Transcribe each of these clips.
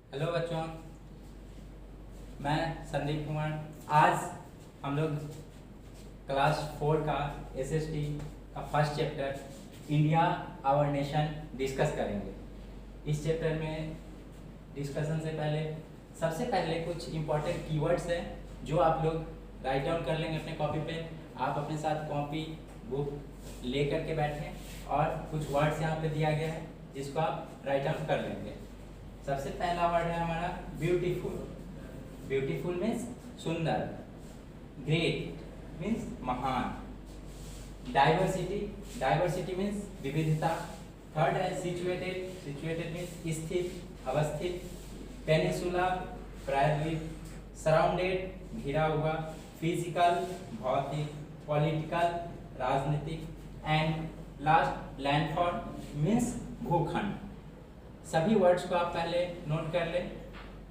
Hello बच्चों, मैं संदीप कुमार। आज हम लोग क्लास 4 का एसएसटी का first chapter India our nation discuss करेंगे। इस चैप्टर में डिस्कशन से पहले सबसे पहले कुछ इम्पोर्टेंट कीवर्ड्स हैं जो आप लोग राइट डाउन कर लेंगे अपने कॉपी पे। आप अपने साथ कॉपी बुक ले करके बैठें और कुछ वर्ड्स यहाँ पे दिया गया है जिसको आप राइट डाउन कर लेंगे। सबसे पहला वर्ड है हमारा ब्यूटीफुल। ब्यूटीफुल मीन्स सुंदर। ग्रेट मीन्स महान। डाइवर्सिटी, डाइवर्सिटी मीन्स विविधता। थर्ड है सिचुएटेड। सिचुएटेड मीन्स स्थित, अवस्थित। पेनिनसुला प्रायद्वीप। सराउंडेड घिरा हुआ। फिजिकल भौतिक। पॉलिटिकल राजनीतिक। एंड लास्ट लैंडफॉर्म मीन्स भूखंड। सभी वर्ड्स को आप पहले नोट कर लें,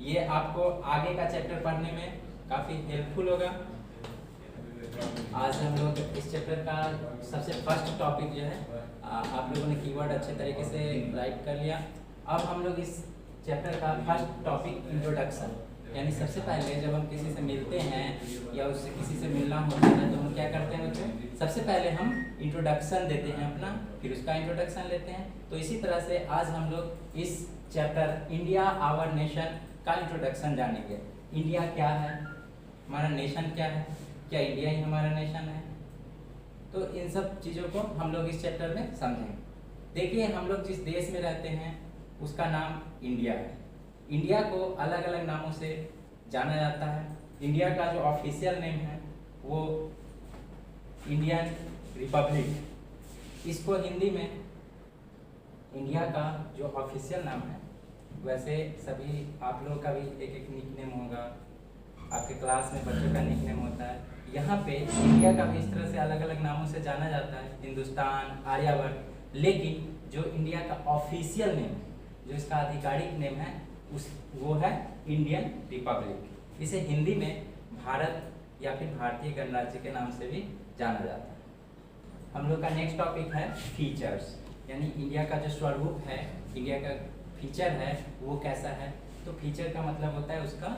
ये आपको आगे का चैप्टर पढ़ने में काफ़ी हेल्पफुल होगा। आज हम लोग इस चैप्टर का सबसे फर्स्ट टॉपिक जो है आप लोगों ने कीवर्ड अच्छे तरीके से राइट कर लिया। अब हम लोग इस चैप्टर का फर्स्ट टॉपिक इंट्रोडक्शन, यानी सबसे पहले जब हम किसी से मिलते हैं या उससे किसी से मिलना होता है तो हम क्या करते हैं बच्चों, सबसे पहले हम इंट्रोडक्शन देते हैं अपना, फिर उसका इंट्रोडक्शन लेते हैं। तो इसी तरह से आज हम लोग इस चैप्टर इंडिया आवर नेशन का इंट्रोडक्शन जानेंगे। इंडिया क्या है, हमारा नेशन क्या है, क्या इंडिया ही हमारा नेशन है, तो इन सब चीज़ों को हम लोग इस चैप्टर में समझेंगे। देखिए, हम लोग जिस देश में रहते हैं उसका नाम इंडिया है। इंडिया को अलग अलग नामों से जाना जाता है। इंडिया का जो ऑफिशियल नेम है वो इंडियन रिपब्लिक। इसको हिंदी में इंडिया का जो ऑफिशियल नाम है, वैसे सभी आप लोगों का भी एक एक निकनेम होगा, आपके क्लास में बच्चों का निकनेम होता है। यहाँ पे इंडिया का भी इस तरह से अलग अलग नामों से जाना जाता है, हिंदुस्तान, आर्यावर्त। लेकिन जो इंडिया का ऑफिशियल नेम है, जो इसका आधिकारिक नेम है, वो है इंडियन रिपब्लिक। इसे हिंदी में भारत या फिर भारतीय गणराज्य के नाम से भी जाना जाता है। हम लोग का नेक्स्ट टॉपिक है फीचर्स, यानी इंडिया का जो स्वरूप है, इंडिया का फीचर है वो कैसा है। तो फीचर का मतलब होता है उसका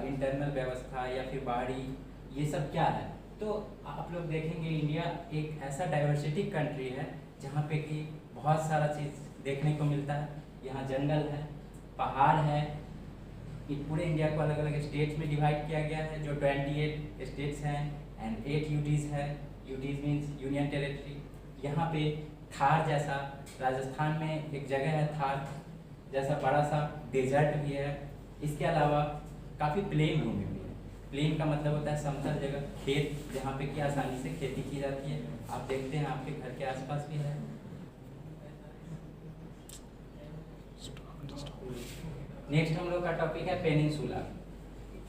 इंटरनल व्यवस्था या फिर बाहरी, ये सब क्या है। तो आप लोग देखेंगे इंडिया एक ऐसा डाइवर्सिटी कंट्री है जहाँ पे कि बहुत सारा चीज़ देखने को मिलता है। यहाँ जंगल है, पहाड़ है। पूरे इंडिया को अलग अलग स्टेट्स में डिवाइड किया गया है, जो 28 स्टेट्स हैं एंड 8 यूटीज है। UTs means union territory. यहाँ पे थार जैसा, राजस्थान में एक जगह है थार जैसा बड़ा सा डेजर्ट भी है। इसके अलावा काफ़ी प्लेन भूमि भी है। प्लेन का मतलब होता है समतल जगह, खेत जहाँ पे कि आसानी से खेती की जाती है। आप देखते हैं आपके घर के आसपास भी है। नेक्स्ट हम लोग का टॉपिक है पेनिनसुला।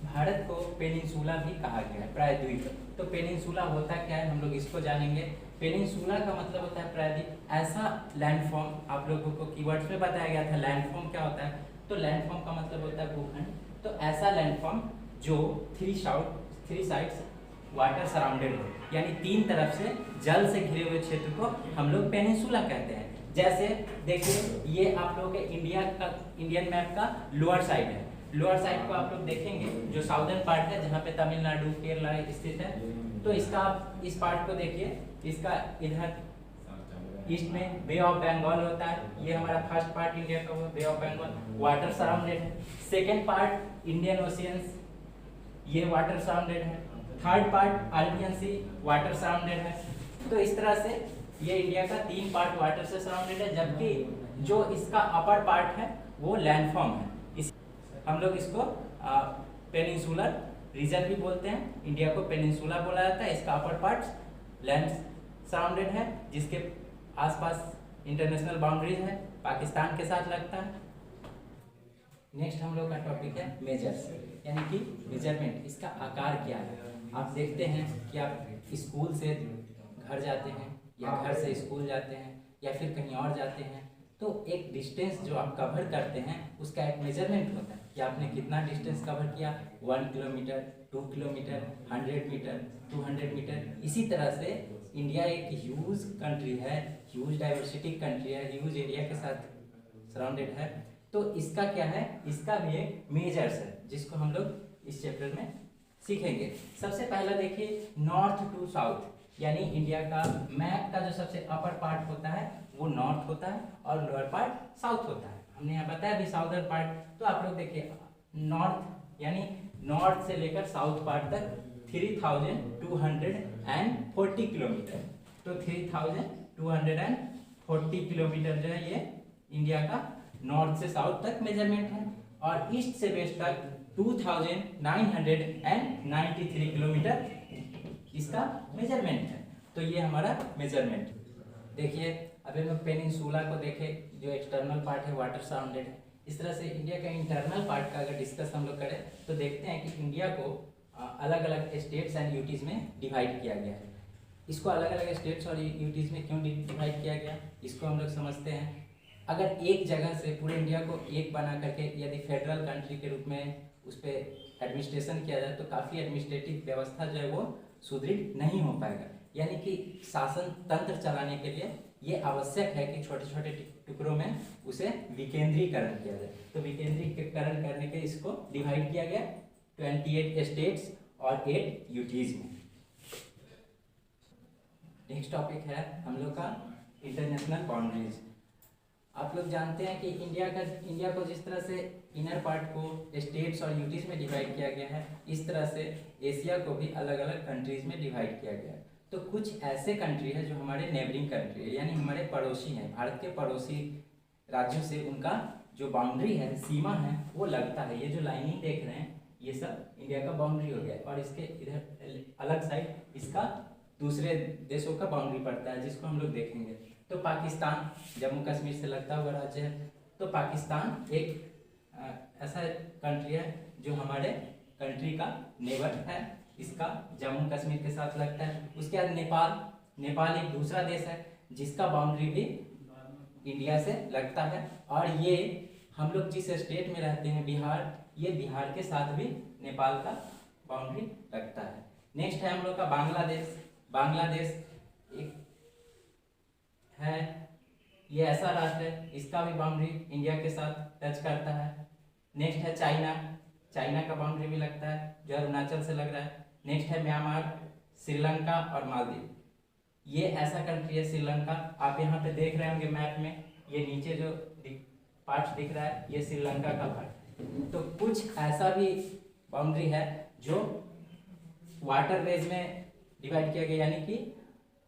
भारत को पेनिनसुला भी कहा गया है, प्रायद्वीप। तो पेनिनसुला होता क्या है हम लोग इसको जानेंगे। पेनिनसुला का मतलब होता है प्रायद्वीप, ऐसा लैंडफॉर्म। आप लोगों को कीवर्ड्स में बताया गया था लैंडफॉर्म क्या होता है। तो लैंडफॉर्म का मतलब होता है भूखंड। तो ऐसा लैंडफॉर्म जो थ्री साइड्स वाटर सराउंडेड हो, यानी 3 तरफ से जल से घिरे हुए क्षेत्र को हम लोग पेनिनसुला कहते हैं। जैसे देखिए, ये आप लोगों के इंडियन मैप का लोअर साइड है। लोअर साइड को आप लोग देखेंगे, जो साउदर्न पार्ट है जहाँ पे तमिलनाडु केरला स्थित है। तो इसका आप इस पार्ट को देखिए, इसका इधर ईस्ट में बे ऑफ बंगाल होता है। ये हमारा फर्स्ट पार्ट इंडिया का हुआ, बे ऑफ बंगाल, वाटर सराउंडेड है। सेकेंड पार्ट इंडियन ओशियंस, ये वाटर सराउंडेड है। थर्ड पार्ट अरेबियन सी, वाटर सराउंडेड है। तो इस तरह से ये इंडिया का 3 पार्ट वाटर से सराउंडेड है, जबकि जो इसका अपर पार्ट है वो लैंडफॉर्म है। हम लोग इसको पेनिनसुलर रीजन भी बोलते हैं। इंडिया को पेनिनसुला बोला जाता है। इसका अपर पार्ट लैंड सराउंडेड है, जिसके आसपास इंटरनेशनल बाउंड्रीज है, पाकिस्तान के साथ लगता है। नेक्स्ट हम लोग का टॉपिक है मेजर्स, यानी कि मेजरमेंट, इसका आकार क्या है। आप देखते हैं कि आप स्कूल से घर जाते हैं या घर से स्कूल जाते हैं या फिर कहीं और जाते हैं, तो एक डिस्टेंस जो आप कवर करते हैं उसका एक मेजरमेंट होता है कि आपने कितना डिस्टेंस कवर किया। 1 किलोमीटर, 2 किलोमीटर, 100 मीटर, 200 मीटर। इसी तरह से इंडिया एक ह्यूज कंट्री है, ह्यूज डाइवर्सिटी कंट्री है, ह्यूज एरिया के साथ सराउंडेड है। तो इसका क्या है, इसका भी एक मेजर्स है जिसको हम लोग इस चैप्टर में सीखेंगे। सबसे पहला देखिए नॉर्थ टू साउथ, यानी इंडिया का मैप का जो सबसे अपर पार्ट होता है वो नॉर्थ होता है और लोअर पार्ट साउथ होता है। हमने यहाँ बताया भी साउदर्न पार्ट। तो आप लोग देखिए नॉर्थ यानी नॉर्थ से लेकर साउथ पार्ट तक 3240 किलोमीटर, तो 3240 किलोमीटर जो है ये इंडिया का नॉर्थ से साउथ तक मेजरमेंट है, और ईस्ट से वेस्ट तक 2993 किलोमीटर इसका मेजरमेंट है। तो ये हमारा मेजरमेंट। देखिए अभी हम पेनिनसुला को देखें, जो एक्सटर्नल पार्ट है वाटर सराउंडेड है। इस तरह से इंडिया का इंटरनल पार्ट का अगर डिस्कस हम लोग करें तो देखते हैं कि इंडिया को अलग अलग स्टेट्स एंड यूटीज में डिवाइड किया गया है। इसको अलग अलग स्टेट्स और यूटीज में क्यों डिवाइड किया गया, इसको हम लोग समझते हैं। अगर एक जगह से पूरे इंडिया को एक बना करके यदि फेडरल कंट्री के रूप में उस पर एडमिनिस्ट्रेशन किया जाए तो काफ़ी एडमिनिस्ट्रेटिव व्यवस्था जो है वो सुदृढ़ नहीं हो पाएगा। यानी कि शासन तंत्र चलाने के लिए ये आवश्यक है कि छोटे छोटे टुकड़ों में उसे विकेंद्रीकरण किया जाए। तो विकेंद्रीकरण करने के इसको डिवाइड किया गया 28 स्टेट्स और 8 यूटीज में। नेक्स्ट टॉपिक है हम लोग का इंटरनेशनल बाउंड्रीज। आप लोग जानते हैं कि इंडिया को जिस तरह से इनर पार्ट को स्टेट्स और यूटीज में डिवाइड किया गया है, इस तरह से एशिया को भी अलग अलग कंट्रीज में डिवाइड किया गया है। तो कुछ ऐसे कंट्री है जो हमारे नेबरिंग कंट्री है, यानी हमारे पड़ोसी हैं, भारत के पड़ोसी राज्यों से उनका जो बाउंड्री है, सीमा है, वो लगता है। ये जो लाइनिंग देख रहे हैं ये सब इंडिया का बाउंड्री हो गया, और इसके इधर अलग साइड इसका दूसरे देशों का बाउंड्री पड़ता है, जिसको हम लोग देखेंगे। तो पाकिस्तान जम्मू कश्मीर से लगता हुआ राज्य है। तो पाकिस्तान एक ऐसा कंट्री है जो हमारे कंट्री का नेबर है, इसका जम्मू कश्मीर के साथ लगता है। उसके बाद नेपाल एक दूसरा देश है जिसका बाउंड्री भी इंडिया से लगता है, और ये हम लोग जिस स्टेट में रहते हैं बिहार, ये बिहार के साथ भी नेपाल का बाउंड्री लगता है। नेक्स्ट है हम लोग का बांग्लादेश एक है, ये ऐसा राष्ट्र है, इसका भी बाउंड्री इंडिया के साथ टच करता है। नेक्स्ट है चाइना का बाउंड्री भी लगता है जो अरुणाचल से लग रहा है। नेक्स्ट है म्यांमार, श्रीलंका और मालदीव। ये ऐसा कंट्री है श्रीलंका, आप यहाँ पे देख रहे होंगे मैप में, ये नीचे जो पार्ट दिख रहा है ये श्रीलंका का पार्ट। तो कुछ ऐसा भी बाउंड्री है जो वाटरवेज में डिवाइड किया गया, यानी कि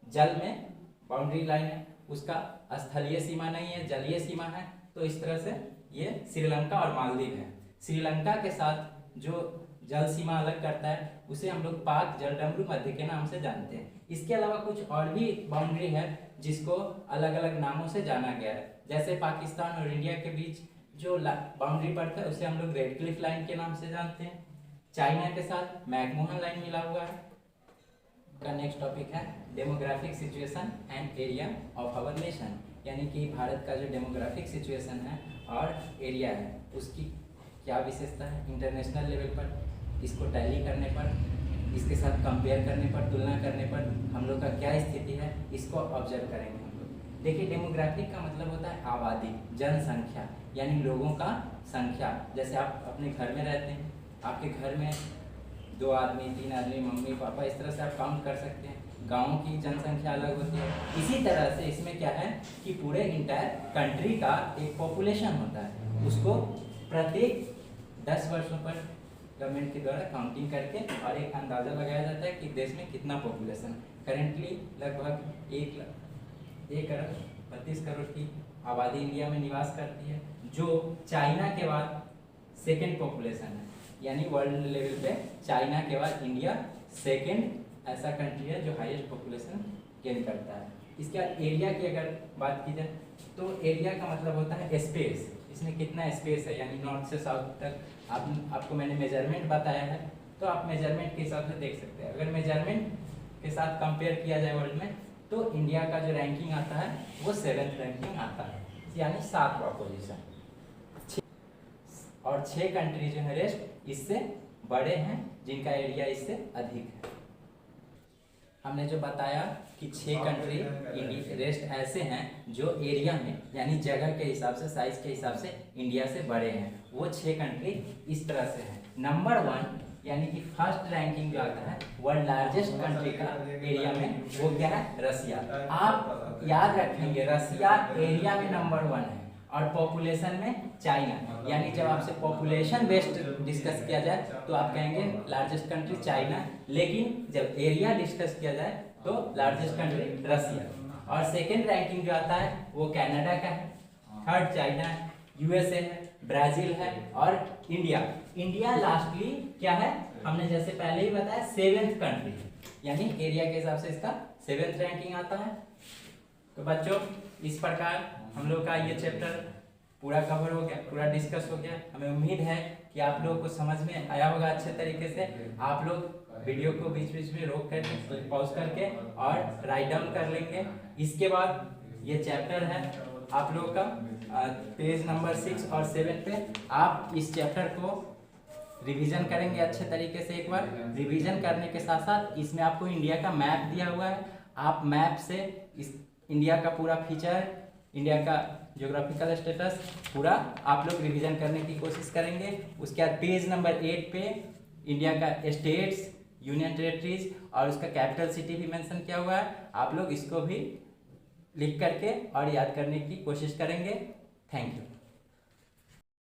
जल में बाउंड्री लाइन है, उसका स्थलीय सीमा नहीं है, जलीय सीमा है। तो इस तरह से ये श्रीलंका और मालदीव है। श्रीलंका के साथ जो जल सीमा अलग करता है उसे हम लोग पाक जलडमरू मध्य के नाम से जानते हैं। इसके अलावा कुछ और भी बाउंड्री है जिसको अलग अलग नामों से जाना गया है। जैसे पाकिस्तान और इंडिया के बीच जो बाउंड्री पड़ता है उसे हम लोग रेड क्लिफ लाइन के नाम से जानते हैं। चाइना के साथ मैकमोहन लाइन मिला हुआ है। का नेक्स्ट टॉपिक है demographic situation and area of our nation, यानी कि भारत का जो डेमोग्राफिक सिचुएशन है और एरिया है उसकी क्या विशेषता है इंटरनेशनल लेवल पर, इसको टैली करने पर, इसके साथ कंपेयर करने पर, तुलना करने पर हम लोग का क्या स्थिति है, इसको ऑब्जर्व करेंगे हम लोग। देखिए डेमोग्राफिक का मतलब होता है आबादी, जनसंख्या, यानी लोगों का संख्या। जैसे आप अपने घर में रहते हैं, आपके घर में 2 आदमी 3 आदमी, मम्मी पापा, इस तरह से आप काउंट कर सकते हैं। गाँव की जनसंख्या अलग होती है। इसी तरह से इसमें क्या है कि पूरे इंटायर कंट्री का एक पॉपुलेशन होता है, उसको प्रत्येक 10 वर्षों पर गवर्नमेंट के द्वारा काउंटिंग करके और एक अंदाज़ा लगाया जाता है कि देश में कितना पॉपुलेशन। करेंटली लगभग 1 अरब 32 करोड़ की आबादी इंडिया में निवास करती है, जो चाइना के बाद सेकेंड पॉपुलेशन है, यानी वर्ल्ड लेवल पे चाइना के बाद इंडिया सेकेंड ऐसा कंट्री है जो हाईएस्ट पॉपुलेशन गेन करता है। इसके बाद एरिया की अगर बात की जाए तो एरिया का मतलब होता है स्पेस, इसमें कितना स्पेस है, यानी नॉर्थ से साउथ तक। आपको मैंने मेजरमेंट बताया है तो आप मेजरमेंट के हिसाब से देख सकते हैं। अगर मेजरमेंट के साथ कंपेयर किया जाए वर्ल्ड में तो इंडिया का जो रैंकिंग आता है वो 7th रैंकिंग आता है, यानी 7वां पोजीशन। और 6 कंट्री जो है रेस्ट इससे बड़े हैं जिनका एरिया इससे अधिक है। हमने जो बताया कि 6 कंट्री रेस्ट ऐसे हैं जो एरिया में यानी जगह के हिसाब से, साइज के हिसाब से इंडिया से बड़े हैं। वो 6 कंट्री इस तरह से हैं। नंबर 1 यानी कि फर्स्ट रैंकिंग जो आता है वर्ल्ड लार्जेस्ट कंट्री का एरिया में, वो क्या है? रसिया। आप याद रखेंगे रसिया एरिया में नंबर 1 है और पॉपुलेशन में चाइना। यानी जब आपसे पॉपुलेशन बेस्ड डिस्कस किया जाए तो आप कहेंगे लार्जेस्ट कंट्री चाइना, लेकिन जब एरिया डिस्कस किया जाए तो लार्जेस्ट कंट्री रसिया। और सेकेंड रैंकिंग जो आता है वो कनाडा का है, थर्ड चाइना है, यूएसए है, ब्राजील है और इंडिया। इंडिया लास्टली क्या है? हमने जैसे पहले ही बताया 7th कंट्री, यानी एरिया के हिसाब से इसका 7th रैंकिंग आता है। तो बच्चों इस प्रकार हम लोग का ये चैप्टर पूरा कवर हो गया, पूरा डिस्कस हो गया। हमें उम्मीद है कि आप लोगों को समझ में आया होगा अच्छे तरीके से। आप लोग वीडियो को बीच बीच में रोक करके, पॉज करके और राइट डाउन कर लेंगे। इसके बाद ये चैप्टर है आप लोगों का पेज नंबर 6 और 7 पे आप इस चैप्टर को रिवीजन करेंगे अच्छे तरीके से। एक बार रिवीजन करने के साथ साथ इसमें आपको इंडिया का मैप दिया हुआ है। आप मैप से इस इंडिया का पूरा फीचर, इंडिया का ज्योग्राफिकल स्टेटस पूरा आप लोग रिवीजन करने की कोशिश करेंगे। उसके बाद पेज नंबर 8 पे इंडिया का स्टेट्स, यूनियन टेरिटरीज और उसका कैपिटल सिटी भी मेंशन किया हुआ है। आप लोग इसको भी लिख करके और याद करने की कोशिश करेंगे। Thank you.